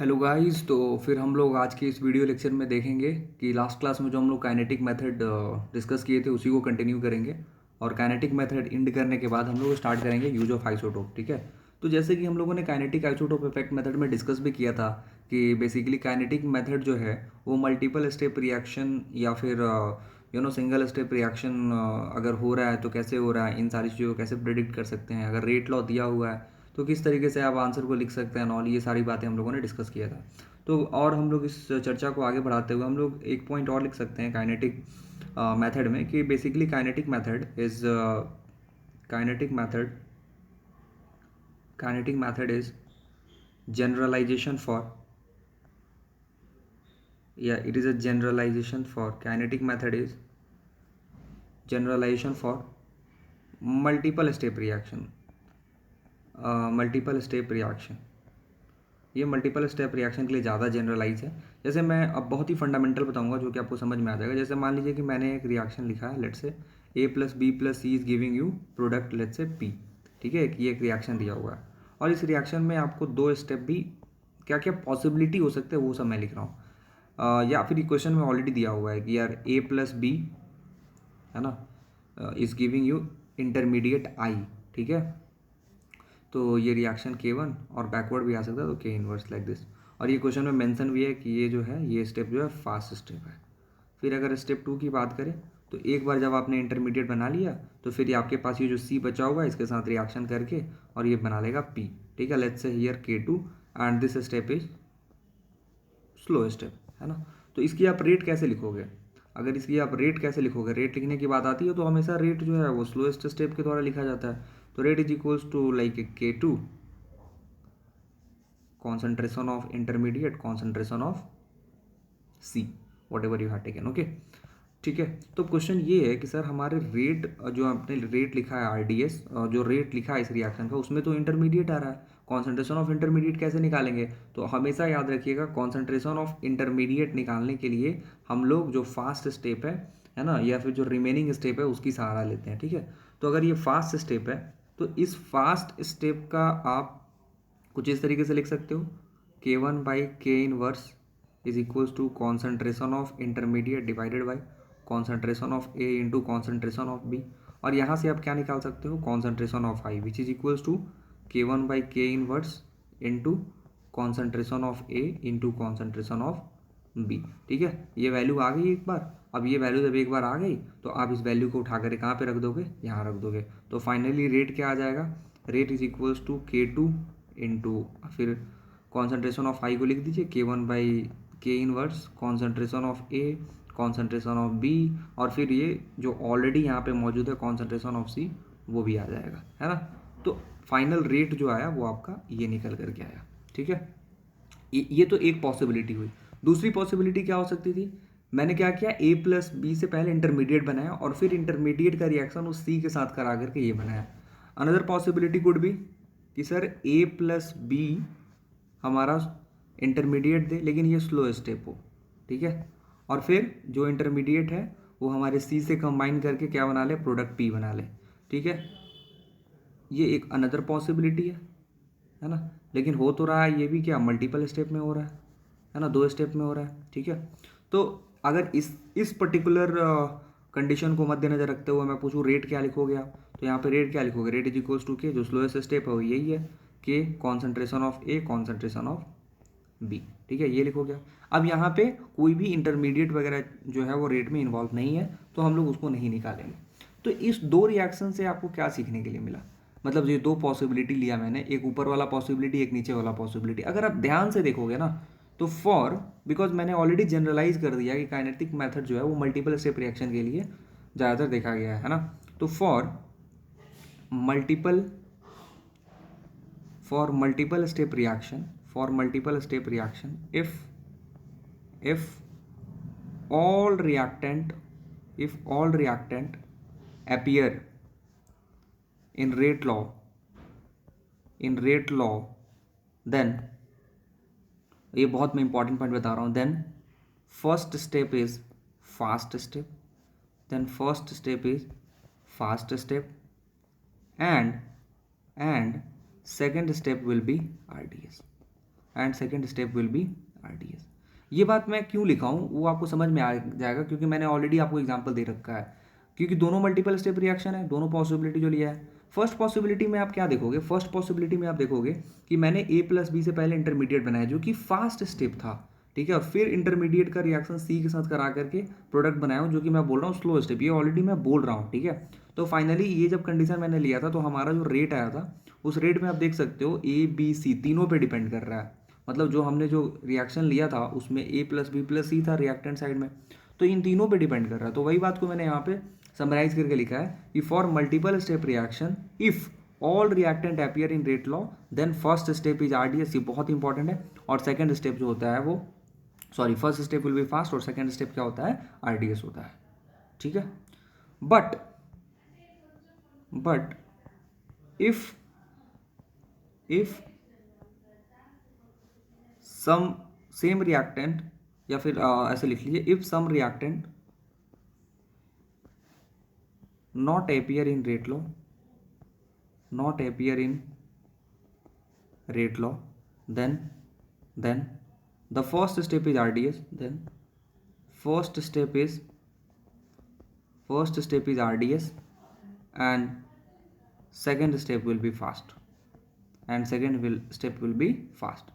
Hello guys. तो फिर हम लोग आज के इस वीडियो लेक्चर में देखेंगे कि लास्ट क्लास में जो हम लोग काइनेटिक मेथड डिस्कस किए थे उसी को कंटिन्यू करेंगे। और काइनेटिक मेथड इंड करने के बाद हम लोग स्टार्ट करेंगे यूज ऑफ आइसोटोप। ठीक है। तो जैसे कि हम लोगों ने काइनेटिक आइसोटोप इफेक्ट मेथड में डिस्कस भी किया था कि बेसिकली काइनेटिक मेथड जो है वो मल्टीपल स्टेप रिएक्शन या फिर सिंगल स्टेप रिएक्शन अगर हो रहा है तो कैसे हो रहा है, इन सारी चीज़ों को कैसे प्रिडिक्ट कर सकते हैं, अगर रेट लॉ दिया हुआ है तो किस तरीके से आप आंसर को लिख सकते हैं ऑल, ये सारी बातें हम लोगों ने डिस्कस किया था। तो और हम लोग इस चर्चा को आगे बढ़ाते हुए हम लोग एक पॉइंट और लिख सकते हैं काइनेटिक मेथड में कि basically kinetic method kinetic method is generalization for या it is a generalization for kinetic method is generalization for multiple step reaction multiple step reaction. ये मल्टीपल स्टेप रिएक्शन के लिए ज़्यादा जनरलाइज है। जैसे मैं अब बहुत ही फंडामेंटल बताऊंगा जो कि आपको समझ में आ जाएगा। जैसे मान लीजिए कि मैंने एक रिएक्शन लिखा है, let's say A plus B plus C is giving you product let's say P. ठीक है, कि ये एक रिएक्शन दिया हुआ है और इस रिएक्शन में आपको दो स्टेप भी क्या क्या पॉसिबिलिटी हो सकते हैं वो सब मैं लिख रहा हूँ। या फिर इक्वेशन में ऑलरेडी दिया हुआ है कि यार ए प्लस बी है ना इज गिविंग यू इंटरमीडिएट आई। ठीक है, तो ये रिएक्शन K1 और बैकवर्ड भी आ सकता है तो K इनवर्स लाइक दिस। और ये क्वेश्चन में मेंशन भी है कि ये जो है ये स्टेप जो है फास्ट स्टेप है। फिर अगर स्टेप 2 की बात करें तो एक बार जब आपने इंटरमीडिएट बना लिया तो फिर ये आपके पास ये जो C बचा हुआ है इसके साथ रिएक्शन करके और ये बना लेगा P। ठीक है, लेट्स से here K2 and this step is slow step, है ना। तो इसकी आप रेट कैसे लिखोगे? अगर इसकी आप रेट कैसे लिखोगे, रेट लिखने की बात आती है तो हमेशा रेट जो है वो स्लोएस्ट स्टेप के द्वारा लिखा जाता है। तो rate is equals to like K2 concentration of intermediate concentration of C whatever you have taken। Okay, ठीक है। तो क्वेश्चन ये है कि सर हमारे रेट जो आपने रेट लिखा है RDS जो रेट लिखा है इस रिएक्शन का उसमें तो इंटरमीडिएट आ रहा है, कॉन्सेंट्रेशन ऑफ इंटरमीडिएट कैसे निकालेंगे? तो हमेशा याद रखिएगा कॉन्सेंट्रेशन ऑफ इंटरमीडिएट निकालने के लिए हम लोग जो फास्ट स्टेप है ना, या फिर जो रिमेनिंग स्टेप है उसकी सहारा लेते हैं। ठीक है, तो अगर ये फास्ट स्टेप है तो इस फास्ट स्टेप का आप कुछ इस तरीके से लिख सकते हो K1 बाई के inverse is equals to concentration of intermediate divided by concentration of A into concentration of B. और यहाँ से आप क्या निकाल सकते हो, concentration of I which is equals to K1 by के inverse into concentration of A into concentration of B. ठीक है, ये वैल्यू आ गई एक बार। अब ये वैल्यू जब एक बार आ गई तो आप इस वैल्यू को उठा कर कहाँ पे रख दोगे, यहाँ रख दोगे। तो फाइनली रेट क्या आ जाएगा, rate is equals to K2 into फिर कॉन्सेंट्रेशन ऑफ आई को लिख दीजिए K1 बाई के inverse concentration of A concentration of B और फिर ये जो ऑलरेडी यहाँ पे मौजूद है कॉन्सेंट्रेशन ऑफ सी वो भी आ जाएगा, है ना। तो फाइनल रेट जो आया वो आपका ये निकल करके आया। ठीक है, ये तो एक पॉसिबिलिटी हुई। दूसरी पॉसिबिलिटी क्या हो सकती थी, मैंने क्या किया ए प्लस बी से पहले इंटरमीडिएट बनाया और फिर इंटरमीडिएट का रिएक्शन उस सी के साथ करा करके ये बनाया। अनदर पॉसिबिलिटी कुड बी कि सर ए प्लस बी हमारा इंटरमीडिएट दे लेकिन ये स्लो स्टेप हो। ठीक है, और फिर जो इंटरमीडिएट है वो हमारे सी से कंबाइन करके क्या बना ले, प्रोडक्ट पी बना ले। ठीक है, ये एक अनदर पॉसिबिलिटी है ना। लेकिन हो तो रहा है ये भी क्या मल्टीपल स्टेप में हो रहा है ना, दो स्टेप में हो रहा है। ठीक है, तो अगर इस पर्टिकुलर कंडीशन को मद्देनजर रखते हुए मैं पूछूँ रेट क्या लिखोगे आप, तो यहाँ पे रेट क्या लिखोगे, रेट इज इक्वल्स टू के जो स्लोएस्ट स्टेप है वो यही है के concentration of A concentration of B. ठीक है, ये लिखोगे आप। अब यहाँ पे कोई भी इंटरमीडिएट वगैरह जो है वो रेट में इन्वॉल्व नहीं है तो हम लोग उसको नहीं निकालेंगे। तो इस दो रिएक्शन से आपको क्या सीखने के लिए मिला, मतलब ये दो पॉसिबिलिटी लिया मैंने, एक ऊपर वाला पॉसिबिलिटी एक नीचे वाला पॉसिबिलिटी। अगर आप ध्यान से देखोगे ना तो फॉर बिकॉज मैंने ऑलरेडी जनरलाइज कर दिया कि काइनेटिक मेथड जो है वो मल्टीपल स्टेप रिएक्शन के लिए ज़्यादातर देखा गया है ना। तो multiple for multiple step reaction if all reactant appear in rate law then ये बहुत मैं इंपॉर्टेंट पॉइंट बता रहा हूँ, then first step is fast step and second step will be RDS। And second step will be RDS। ये बात मैं क्यों लिखा हूँ वो आपको समझ में आ जाएगा, क्योंकि मैंने ऑलरेडी आपको एग्जाम्पल दे रखा है, क्योंकि दोनों मल्टीपल स्टेप रिएक्शन है, दोनों पॉसिबिलिटी जो लिया है। फर्स्ट पॉसिबिलिटी में आप क्या देखोगे, फर्स्ट पॉसिबिलिटी में आप देखोगे कि मैंने A+B से पहले इंटरमीडिएट बनाया जो कि फास्ट स्टेप था, ठीक है, और फिर इंटरमीडिएट का रिएक्शन C के साथ करा करके प्रोडक्ट बनाया हूँ जो कि मैं बोल रहा हूँ स्लो स्टेप, ये ऑलरेडी मैं बोल रहा हूँ, ठीक है। तो फाइनली ये जब कंडीशन मैंने लिया था तो हमारा जो रेट आया था उस रेट में आप देख सकते हो A B C तीनों पे डिपेंड कर रहा है, मतलब जो हमने जो रिएक्शन लिया था उसमें A+B+C था रिएक्टेंट साइड में, तो इन तीनों पे डिपेंड कर रहा है। तो वही बात को मैंने यहाँ पे समराइज करके लिखा है कि for multiple step reaction if all reactant appear in rate law then first step is RDS, ये बहुत इंपॉर्टेंट है। और सेकेंड स्टेप जो होता है वो first step will be fast और सेकेंड स्टेप क्या होता है, RDS होता है, ठीक है। But if some same reactant, या फिर ऐसे लिख लीजिए if some reactant not appear in rate law, then the first step is RDS, then first step is RDS and second step will be fast, step will be fast।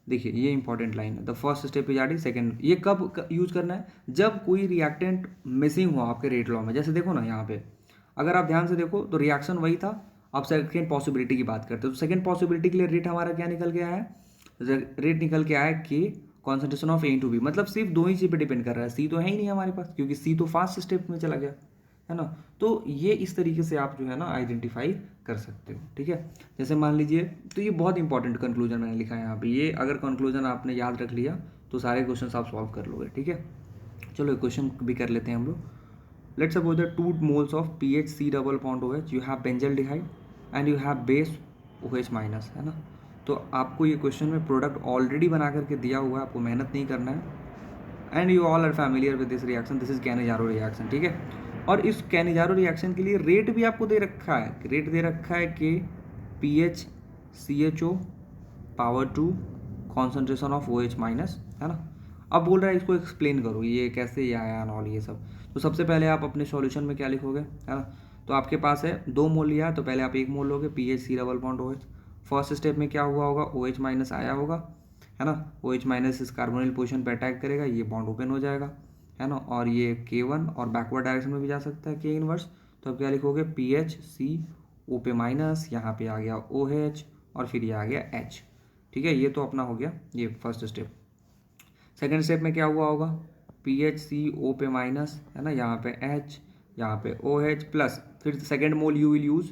देखिए ये important line है, the first step is RDS, second, ये कब use करना है, जब कोई reactant missing हो आपके रेट लॉ में। जैसे देखो ना यहाँ पे अगर आप ध्यान से देखो तो रिएक्शन वही था, आप सेकेंड पॉसिबिलिटी की बात करते हो, तो सेकेंड पॉसिबिलिटी के लिए रेट हमारा क्या निकल के आया है, रेट निकल के आया है K concentration of A to B, मतलब सिर्फ दो ही चीज़ पे डिपेंड कर रहा है, C तो है ही नहीं हमारे पास क्योंकि C तो फास्ट स्टेप में चला गया है ना। तो ये इस तरीके से आप जो है ना आइडेंटिफाई कर सकते हो, ठीक है। जैसे मान लीजिए, तो ये बहुत इंपॉर्टेंट कंक्लूजन मैंने लिखा है यहाँ पे, ये अगर कंक्लूजन आपने याद रख लिया तो सारे क्वेश्चन आप सॉल्व कर लोगे, ठीक है। चलो एक क्वेश्चन भी कर लेते हैं हम लोग। Let's suppose that 2 moles of PHC double bond OH, you have benzaldehyde and you have base OH minus, है ना। तो आपको ये क्वेश्चन में प्रोडक्ट ऑलरेडी बना करके दिया हुआ है, आपको मेहनत नहीं करना है, and you all are familiar with this reaction, this is Cannizzaro reaction, ठीक है। और इस कैनिजारो रिएक्शन के लिए रेट भी आपको दे रखा है, रेट दे रखा है कि PHCHO power 2 concentration of OH minus, है ना। अब बोल रहा है इसको एक्सप्लेन करो ये कैसे ये आया ऑल ये सब। तो सबसे पहले आप अपने सॉल्यूशन में क्या लिखोगे, है ना। तो आपके पास है 2 मोल लिया, तो पहले आप 1 मोल लोगे PHC double bond OH। First step में क्या हुआ होगा, OH माइनस आया होगा, है ना। OH माइनस इस कार्बोनिल पोजीशन पर अटैक करेगा, ये बॉन्ड ओपन हो जाएगा, है ना। और ये K1 और बैकवर्ड डायरेक्शन में भी जा सकता है K इनवर्स। तो अब क्या लिखोगे PHCO पे माइनस, यहाँ पे आ गया OH और फिर ये आ गया H, ठीक है। ये तो अपना हो गया ये फर्स्ट स्टेप। सेकेंड स्टेप में क्या हुआ होगा, PHCO पे माइनस, है ना, यहाँ पे H, यहाँ पे OH प्लस, फिर second mole you will use,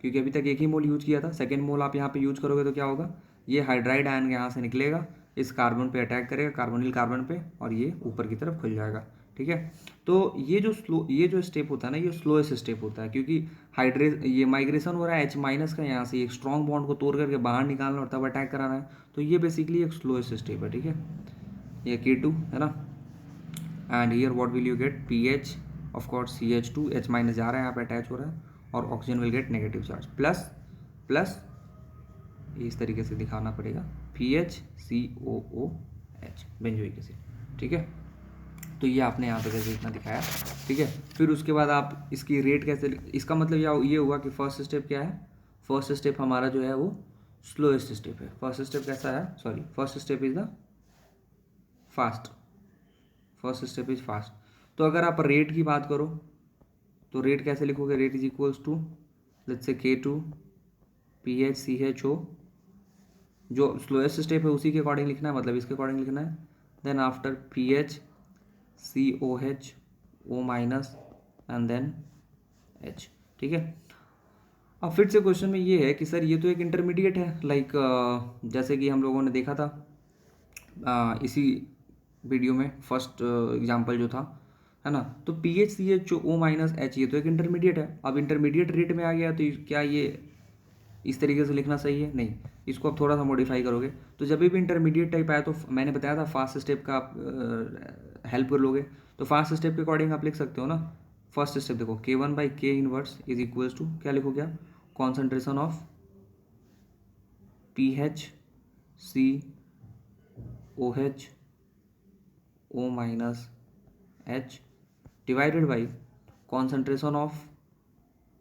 क्योंकि अभी तक एक ही मोल यूज किया था, सेकेंड मोल आप यहाँ पे यूज करोगे तो क्या होगा, ये हाइड्राइड आयन यहाँ से निकलेगा, इस कार्बन पे अटैक करेगा, कार्बोनिल कार्बन पे, और ये ऊपर की तरफ खुल जाएगा, ठीक है। तो ये जो स्टेप होता है ना, ये स्लोएस्ट स्टेप होता है, क्योंकि ये माइग्रेशन हो रहा है H माइनस का, यहाँ से एक स्ट्रॉन्ग बॉन्ड को तोड़ करके बाहर निकालना और तब अटैक कराना है। तो ये बेसिकली एक स्लोएस्ट स्टेप है, ठीक है। ये K2 है ना, and here what will you get, PH of course CH2, H minus जा रहा है यहाँ पे अटैच हो रहा है, और oxygen will get negative charge plus इस तरीके से दिखाना पड़ेगा PHCOOH बेंजोइक एसिड, ठीक है। तो ये आपने यहाँ पे कैसे इतना दिखाया, ठीक है। फिर उसके बाद आप इसकी रेट कैसे, इसका मतलब ये हुआ कि फर्स्ट स्टेप क्या है, फर्स्ट स्टेप हमारा जो है वो स्लोएस्ट स्टेप है। फर्स्ट स्टेप कैसा है, first step is the fast, first step is fast. तो अगर आप रेट की बात करो तो रेट कैसे लिखोगे, rate is equals to let's say K2 PHCHO, जो स्लोएस्ट स्टेप है उसी के अकॉर्डिंग लिखना है, मतलब इसके अकॉर्डिंग लिखना है, then after PHCOH O minus and then H, ठीक है। अब फिर से क्वेश्चन में ये है कि सर ये तो एक इंटरमीडिएट है, लाइक जैसे कि हम लोगों ने देखा था इसी वीडियो में फर्स्ट एग्जांपल जो था, है ना। तो PHCHO माइनस H ये तो एक इंटरमीडिएट है। अब इंटरमीडिएट रेट में आ गया तो क्या ये इस तरीके से लिखना सही है, नहीं, इसको आप थोड़ा सा मॉडिफाई करोगे। तो जब भी इंटरमीडिएट टाइप आया तो मैंने बताया था फास्ट स्टेप का आप हेल्प कर लोगे, तो फास्ट स्टेप के अकॉर्डिंग आप लिख सकते हो ना। फर्स्ट स्टेप देखो K1/K inverse is equals to क्या लिखोगे आप, concentration of PH C O H O minus H divided by concentration of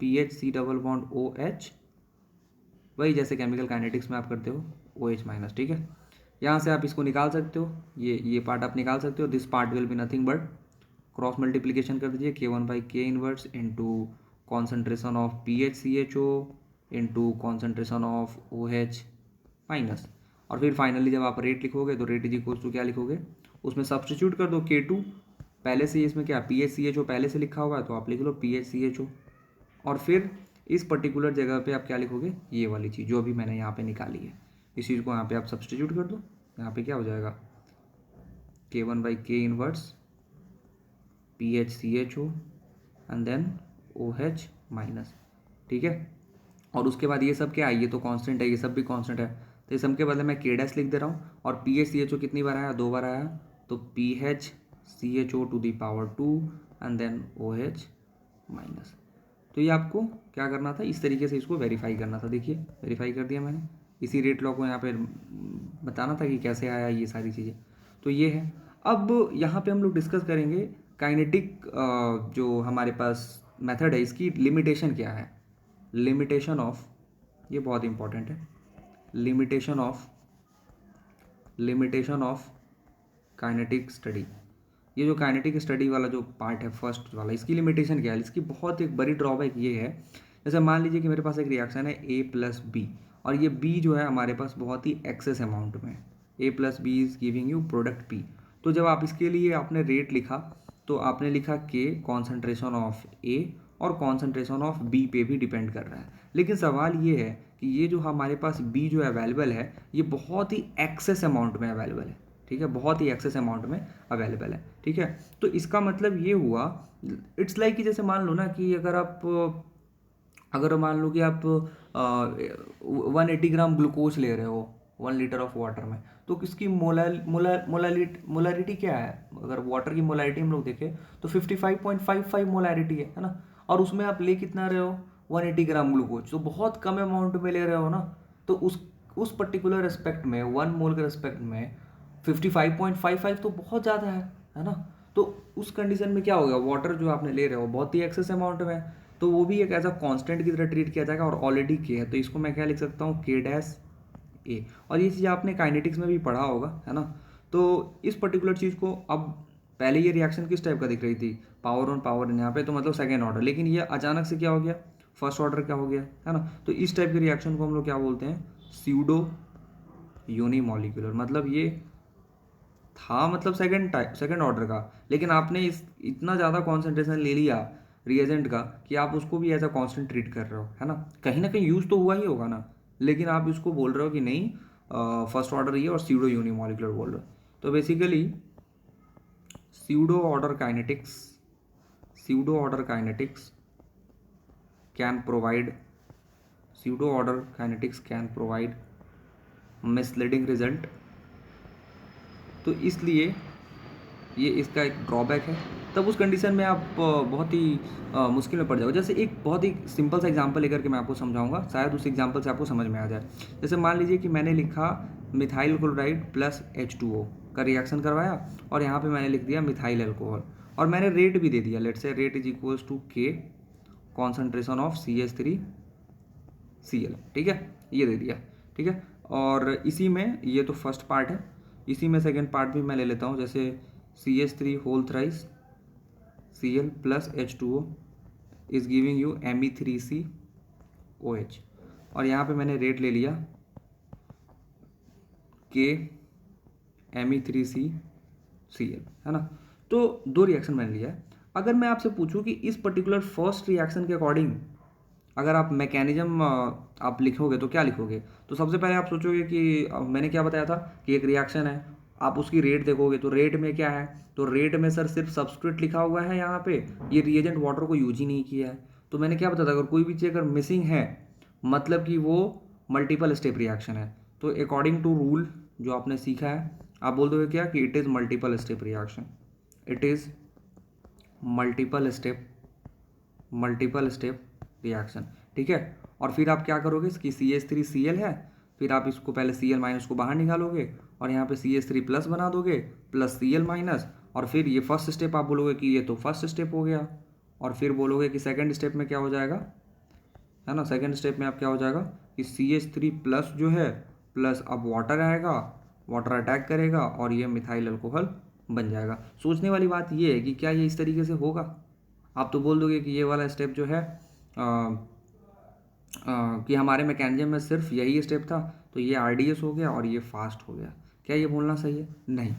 P H C double bond O H, वही जैसे केमिकल काइनेटिक्स में आप करते हो ओ एच माइनस। ठीक है, यहाँ से आप इसको निकाल सकते हो, ये पार्ट आप निकाल सकते हो। This part will be nothing but cross multiplication कर दीजिए K1 बाई के inverse into concentration of P H C H O into concentration of O H minus. और फिर फाइनली जब आप रेट लिखोगे तो रेट इज इक्वल टू क्या लिखोगे, उसमें सब्सटीट्यूट कर दो K2, पहले से इसमें क्या P H C H O पहले से लिखा हुआ है तो आप लिख लो P H C H O, और फिर इस पर्टिकुलर जगह पे आप क्या लिखोगे, ये वाली चीज़ जो अभी मैंने यहाँ पे निकाली है, इस चीज़ को यहाँ पे आप सब्सटीट्यूट कर दो। यहाँ पे क्या हो जाएगा K1 बाई के inverse P H C H O and then O H minus. ठीक है, और उसके बाद ये सब क्या है, ये तो कांस्टेंट है, ये सब भी कांस्टेंट है, तो इस सब के बदले मैं के डैश लिख दे रहा हूँ। और P H C H O कितनी बार आया, 2 बार आया, तो P H C H O to the power 2 and then O H minus. तो ये आपको क्या करना था, इस तरीके से इसको वेरीफाई करना था। देखिए वेरीफाई कर दिया मैंने, इसी रेट लॉ को यहाँ पे बताना था कि कैसे आया ये सारी चीज़ें। तो ये है। अब यहाँ पे हम लोग डिस्कस करेंगे काइनेटिक जो हमारे पास मेथड है इसकी लिमिटेशन क्या है। लिमिटेशन ऑफ, ये बहुत इंपॉर्टेंट है, लिमिटेशन ऑफ काइनेटिक स्टडी। ये जो काइनेटिक स्टडी वाला जो पार्ट है फर्स्ट वाला, इसकी लिमिटेशन क्या है, इसकी बहुत एक बड़ी ड्रॉबैक ये है, जैसे मान लीजिए कि मेरे पास एक रिएक्शन है A प्लस बी, और ये B जो है हमारे पास बहुत ही एक्सेस अमाउंट में, A plus B is giving you product P। तो जब आप इसके लिए आपने रेट लिखा तो आपने लिखा K कॉन्सेंट्रेशन ऑफ A और कॉन्सेंट्रेशन ऑफ B पे भी डिपेंड कर रहा है। लेकिन सवाल ये है कि ये जो हमारे पास B जो अवेलेबल है ये बहुत ही एक्सेस अमाउंट में अवेलेबल है। ठीक है, बहुत ही एक्सेस अमाउंट में अवेलेबल है। ठीक है, तो इसका मतलब ये हुआ, इट्स लाइक कि जैसे मान लो ना कि अगर मान लो कि आप 180 ग्राम ग्लूकोज ले रहे हो 1 लीटर ऑफ वाटर में, तो किसकी मोलारिटी क्या है, अगर वाटर की मोलारिटी हम लोग देखें तो 55.55 मोलारिटी है ना, और उसमें आप ले कितना रहे हो 180 ग्राम ग्लूकोज, तो बहुत कम अमाउंट में ले रहे हो ना। तो उस पर्टिकुलर रेस्पेक्ट में 1 मोल के रेस्पेक्ट में 55.55 तो बहुत ज़्यादा है ना। तो उस कंडीशन में क्या होगा, वाटर जो आपने ले रहे हो बहुत ही एक्सेस अमाउंट में, तो वो भी एक एज अ कांस्टेंट की तरह ट्रीट किया जाएगा, और ऑलरेडी के है तो इसको मैं क्या लिख सकता हूँ के डैश ए। और ये चीज़ आपने काइनेटिक्स में भी पढ़ा होगा है ना। तो इस पर्टिकुलर चीज़ को, अब पहले ये रिएक्शन किस टाइप का दिख रही थी, पावर ऑन पावर यहाँ पे, तो मतलब सेकेंड ऑर्डर, लेकिन ये अचानक से क्या हो गया, फर्स्ट ऑर्डर क्या हो गया है ना। तो इस टाइप के रिएक्शन को हम लोग क्या बोलते हैं, स्यूडो यूनिमॉलिक्यूलर। मतलब ये था मतलब सेकंड ऑर्डर का, लेकिन आपने इस इतना ज़्यादा कॉन्सेंट्रेशन ले लिया रिएजेंट का कि आप उसको भी एज अ कांस्टेंट ट्रीट कर रहे हो है ना कहीं यूज़ तो हुआ ही होगा ना, लेकिन आप इसको बोल रहे हो कि नहीं फर्स्ट ऑर्डर ये और स्यूडो यूनिमॉलिक्यूलर बोल रहे हो। तो basically pseudo order kinetics can provide misleading result. तो इसलिए ये इसका एक ड्रॉबैक है। तब उस कंडीशन में आप बहुत ही मुश्किल में पड़ जाओगे। जैसे एक बहुत ही सिंपल सा एग्जांपल लेकर के मैं आपको समझाऊंगा, शायद उस एग्जांपल से आपको समझ में आ जाए। जैसे मान लीजिए कि मैंने लिखा मिथाइल क्लोराइड प्लस H2O का रिएक्शन करवाया, और यहाँ पे मैंने लिख दिया मिथाइल अल्कोहल, और मैंने रेट भी दे दिया, let say rate is equals to K concentration of CH3Cl। ठीक है, ये दे दिया। ठीक है, और इसी में ये तो फर्स्ट पार्ट है, इसी में सेकेंड पार्ट भी मैं ले लेता हूँ। जैसे CH3 whole thrice Cl plus H2O is giving you Me3COH, और यहाँ पे मैंने रेट ले लिया K Me3CCl है ना। तो दो रिएक्शन मैंने लिया है। अगर मैं आपसे पूछूं कि इस पर्टिकुलर फर्स्ट रिएक्शन के अकॉर्डिंग अगर आप मैकेनिज्म आप लिखोगे तो क्या लिखोगे, तो सबसे पहले आप सोचोगे कि मैंने क्या बताया था कि एक रिएक्शन है, आप उसकी रेट देखोगे तो रेट में क्या है, तो रेट में सर सिर्फ सब्सट्रेट लिखा हुआ है, यहाँ पे ये रिएजेंट वाटर को यूज ही नहीं किया है। तो मैंने क्या बताया था, अगर कोई भी चीज़ अगर मिसिंग है मतलब कि वो मल्टीपल स्टेप रिएक्शन है। तो अकॉर्डिंग टू रूल जो आपने सीखा है, आप बोल दोगे क्या कि it is multiple step reaction, it is multiple step reaction. ठीक है, और फिर आप क्या करोगे कि CH3Cl है, फिर आप इसको पहले Cl- को बाहर निकालोगे और यहाँ पे CH3 प्लस बना दोगे प्लस Cl-, और फिर ये फर्स्ट स्टेप आप बोलोगे कि ये तो फर्स्ट स्टेप हो गया, और फिर बोलोगे कि सेकंड स्टेप में क्या हो जाएगा, है ना। सेकंड स्टेप में आप क्या हो जाएगा कि CH3 प्लस जो है प्लस अब वाटर आएगा, वाटर अटैक करेगा और ये मिथाइल अल्कोहल बन जाएगा। सोचने वाली बात ये है कि क्या ये इस तरीके से होगा। आप तो बोल दोगे कि ये वाला स्टेप जो है कि हमारे मैकेनिज्म में सिर्फ यही स्टेप था, तो ये RDS हो गया और ये फास्ट हो गया। क्या ये बोलना सही है? नहीं,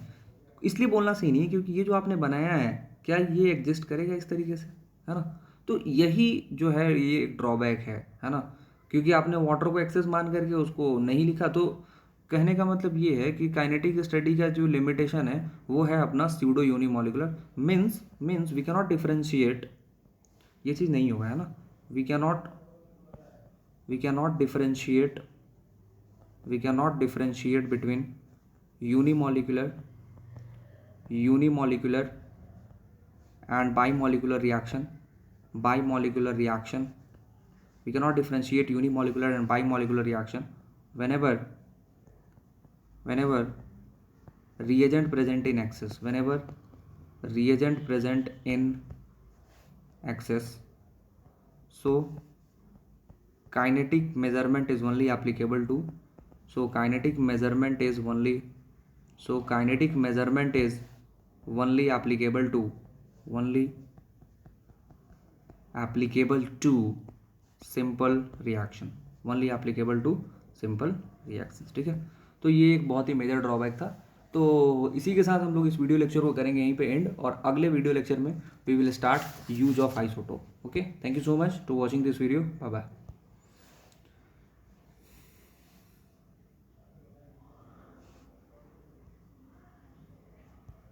इसलिए बोलना सही नहीं है क्योंकि ये जो आपने बनाया है क्या ये एग्जिस्ट करेगा इस तरीके से, है ना। तो यही जो है ये एक ड्रॉबैक है ना, क्योंकि आपने वाटर को एक्सेस मान करके उसको नहीं लिखा। तो कहने का मतलब ये है कि काइनेटिक स्टडी का जो लिमिटेशन है वो है अपना pseudo unimolecular, means we cannot differentiate, ये चीज़ नहीं होगा, है ना। We cannot differentiate between unimolecular and bimolecular reaction. We cannot differentiate unimolecular and bimolecular reaction whenever reagent present in excess. So kinetic measurement is only applicable to simple reaction, ठीक है। तो ये एक बहुत ही मेजर ड्रॉबैक था। तो इसी के साथ हम लोग इस वीडियो लेक्चर को करेंगे यहीं पे एंड, और अगले वीडियो लेक्चर में we will start use of isotope. Okay, thank you so much to watching this video, bye bye.